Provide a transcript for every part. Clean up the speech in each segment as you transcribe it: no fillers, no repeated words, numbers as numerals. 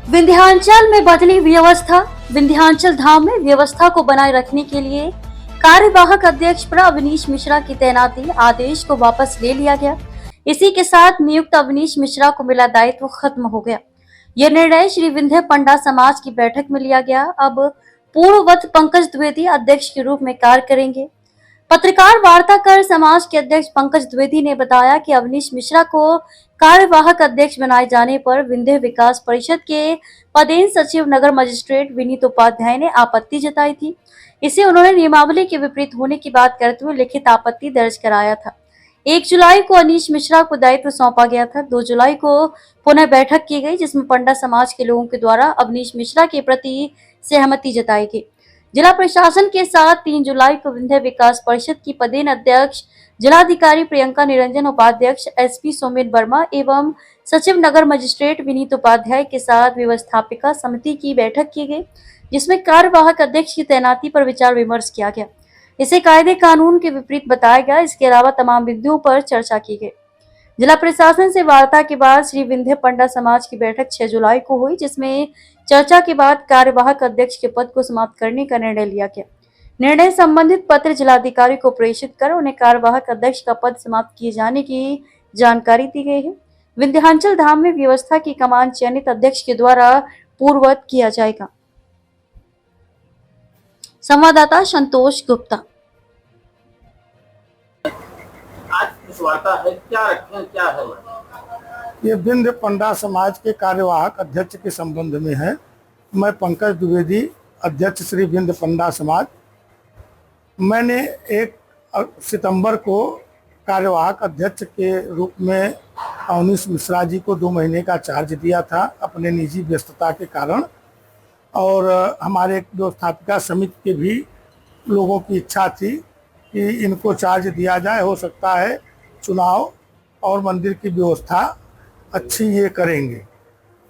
विंध्याचल में बदली व्यवस्था। विंध्याचल धाम में व्यवस्था को बनाए रखने के लिए कार्यवाहक अध्यक्ष पर अवनीश मिश्रा की तैनाती आदेश को वापस ले लिया गया। इसी के साथ नियुक्त अवनीश मिश्रा को मिला दायित्व खत्म हो गया। यह निर्णय श्री विंध्य पंडा समाज की बैठक में लिया गया। अब पूर्ववत पंकज द्विवेदी अध्यक्ष के रूप में कार्य करेंगे। पत्रकार वार्ता कर समाज के अध्यक्ष पंकज द्विवेदी ने बताया कि अवनीश मिश्रा को कार्यवाहक अध्यक्ष बनाए जाने पर विंध्य विकास परिषद के पदेन सचिव नगर मजिस्ट्रेट विनीत उपाध्याय ने आपत्ति जताई थी। इसे उन्होंने नियमावली के विपरीत होने की बात करते हुए लिखित आपत्ति दर्ज कराया था। 1 जुलाई को अवनीश मिश्रा को दायित्व सौंपा गया था। 2 जुलाई को पुनः बैठक की गई, जिसमें पंडा समाज के लोगों के द्वारा अवनीश मिश्रा के प्रति सहमति जताई गई। जिला प्रशासन के साथ 3 जुलाई को विंध्य विकास परिषद की पदेन अध्यक्ष जिलाधिकारी प्रियंका निरंजन, उपाध्यक्ष एसपी सोमेन वर्मा एवं सचिव नगर मजिस्ट्रेट विनीत उपाध्याय के साथ व्यवस्थापिका समिति की बैठक की गई, जिसमें कार्यवाहक अध्यक्ष की तैनाती पर विचार विमर्श किया गया। इसे कायदे कानून के विपरीत बताया गया। इसके अलावा तमाम बिंदुओं पर चर्चा की गई। जिला प्रशासन से वार्ता के बाद श्री विंध्य पंडा समाज की बैठक 6 जुलाई को हुई, जिसमें चर्चा के बाद कार्यवाहक अध्यक्ष के पद को समाप्त करने का निर्णय लिया गया। निर्णय संबंधित पत्र जिलाधिकारी को प्रेषित कर उन्हें कार्यवाहक अध्यक्ष का पद समाप्त किए जाने की जानकारी दी गई है। विंध्याचल धाम में व्यवस्था की कमान चयनित अध्यक्ष के द्वारा पूर्ववत किया जाएगा। संवाददाता संतोष गुप्ता। आज इस वार्ता है, क्या रखें, क्या है? ये विंध्य पंडा समाज के कार्यवाहक अध्यक्ष के संबंध में है। मैं पंकज द्विवेदी, अध्यक्ष श्री विंध्य पंडा समाज। मैंने 1 सितंबर को कार्यवाहक अध्यक्ष के रूप में अवनीश मिश्रा जी को 2 महीने का चार्ज दिया था अपने निजी व्यस्तता के कारण, और हमारे व्यवस्थापिका समिति के भी लोगों की इच्छा थी कि इनको चार्ज दिया जाए। हो सकता है चुनाव और मंदिर की व्यवस्था अच्छी ये करेंगे।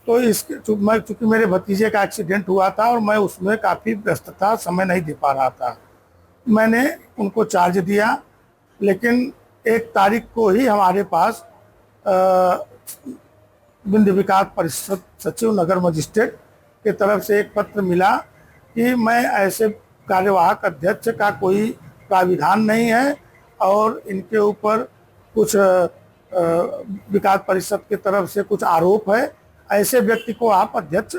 तो चूँकि मेरे भतीजे का एक्सीडेंट हुआ था और मैं उसमें काफ़ी व्यस्त था, समय नहीं दे पा रहा था, मैंने उनको चार्ज दिया। लेकिन 1 तारीख को ही हमारे पास विंध्य विकास परिषद सचिव नगर मजिस्ट्रेट की तरफ से एक पत्र मिला कि मैं ऐसे कार्यवाहक अध्यक्ष का कोई प्राविधान नहीं है और इनके ऊपर कुछ विकास परिषद की तरफ से कुछ आरोप है, ऐसे व्यक्ति को आप अध्यक्ष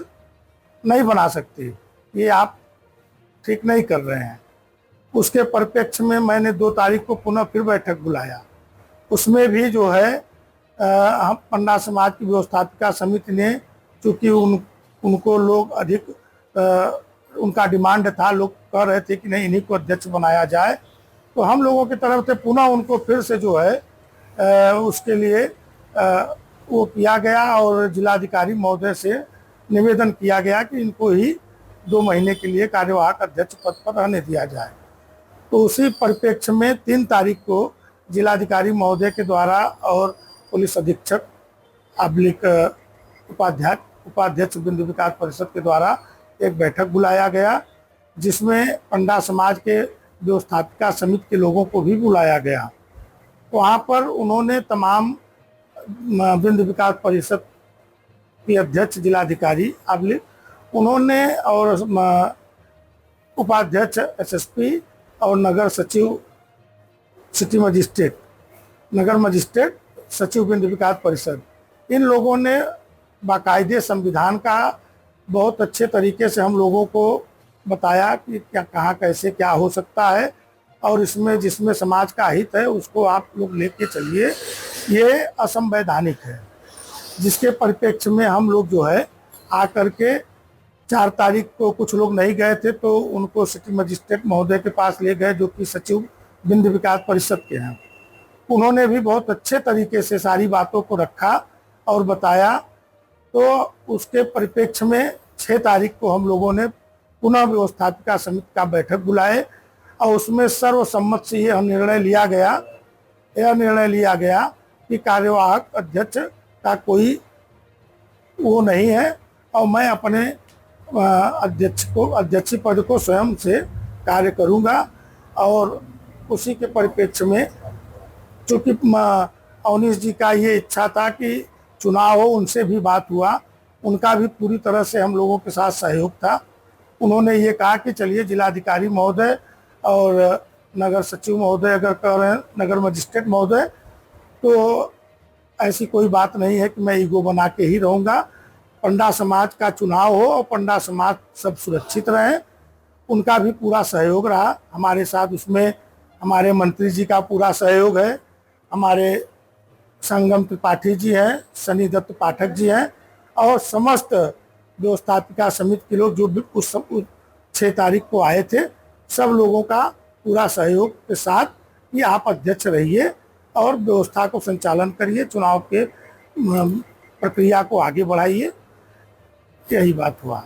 नहीं बना सकते, ये आप ठीक नहीं कर रहे हैं। उसके परिप्रेक्ष्य में मैंने 2 तारीख को पुनः फिर बैठक बुलाया। उसमें भी जो है हम पंडा समाज की व्यवस्थापिका समिति ने, चूँकि उनको लोग अधिक उनका डिमांड था, लोग कह रहे थे कि नहीं इन्हीं को अध्यक्ष बनाया जाए, तो हम लोगों की तरफ से पुनः उनको फिर से जो है उसके लिए वो किया गया और जिलाधिकारी महोदय से निवेदन किया गया कि इनको ही 2 महीने के लिए कार्यवाहक अध्यक्ष पद पर रहने दिया जाए। तो उसी परिप्रेक्ष्य में 3 तारीख को जिलाधिकारी महोदय के द्वारा और पुलिस अधीक्षक अब्लिक उपाध्यक्ष विंध्य विकास परिषद के द्वारा एक बैठक बुलाया गया, जिसमें पंडा समाज के व्यवस्थापिका समिति के लोगों को भी बुलाया गया। वहाँ पर उन्होंने तमाम विंध्य विकास परिषद के अध्यक्ष जिलाधिकारी अब्लिक उन्होंने और उपाध्यक्ष एसएसपी और नगर सचिव सिटी मजिस्ट्रेट नगर मजिस्ट्रेट सचिव विंध्य विकास परिषद, इन लोगों ने बाकायदे संविधान का बहुत अच्छे तरीके से हम लोगों को बताया कि क्या कहाँ कैसे क्या हो सकता है और इसमें जिसमें समाज का हित है उसको आप लोग लेके चलिए, ये असंवैधानिक है। जिसके परिप्रेक्ष्य में हम लोग जो है आकर के 4 तारीख को कुछ लोग नहीं गए थे तो उनको सिटी मजिस्ट्रेट महोदय के पास ले गए, जो कि सचिव विंध्य विकास परिषद के हैं। उन्होंने भी बहुत अच्छे तरीके से सारी बातों को रखा और बताया। तो उसके परिप्रेक्ष्य में 6 तारीख को हम लोगों ने पुनः व्यवस्थापिका समिति का बैठक बुलाए और उसमें सर्वसम्मत से यह निर्णय लिया गया कि कार्यवाहक अध्यक्ष का कोई वो नहीं है और मैं अपने अध्यक्ष पद को स्वयं से कार्य करूंगा। और उसी के परिप्रेक्ष्य में चूँकि अवनीश जी का ये इच्छा था कि चुनाव हो, उनसे भी बात हुआ उनका भी पूरी तरह से हम लोगों के साथ सहयोग था। उन्होंने ये कहा कि चलिए जिलाधिकारी महोदय और नगर सचिव महोदय अगर कह रहे हैं, नगर मजिस्ट्रेट महोदय, तो ऐसी कोई बात नहीं है कि मैं ईगो बना के ही रहूँगा। पंडा समाज का चुनाव हो और पंडा समाज सब सुरक्षित रहे, उनका भी पूरा सहयोग रहा हमारे साथ। उसमें हमारे मंत्री जी का पूरा सहयोग है, हमारे संगम त्रिपाठी जी हैं, सनी दत्त पाठक जी हैं, और समस्त व्यवस्थापिका समिति के लोग जो भी उस 6 तारीख को आए थे, सब लोगों का पूरा सहयोग के साथ कि आप अध्यक्ष रहिए और व्यवस्था को संचालन करिए, चुनाव के प्रक्रिया को आगे बढ़ाइए, यही बात हुआ।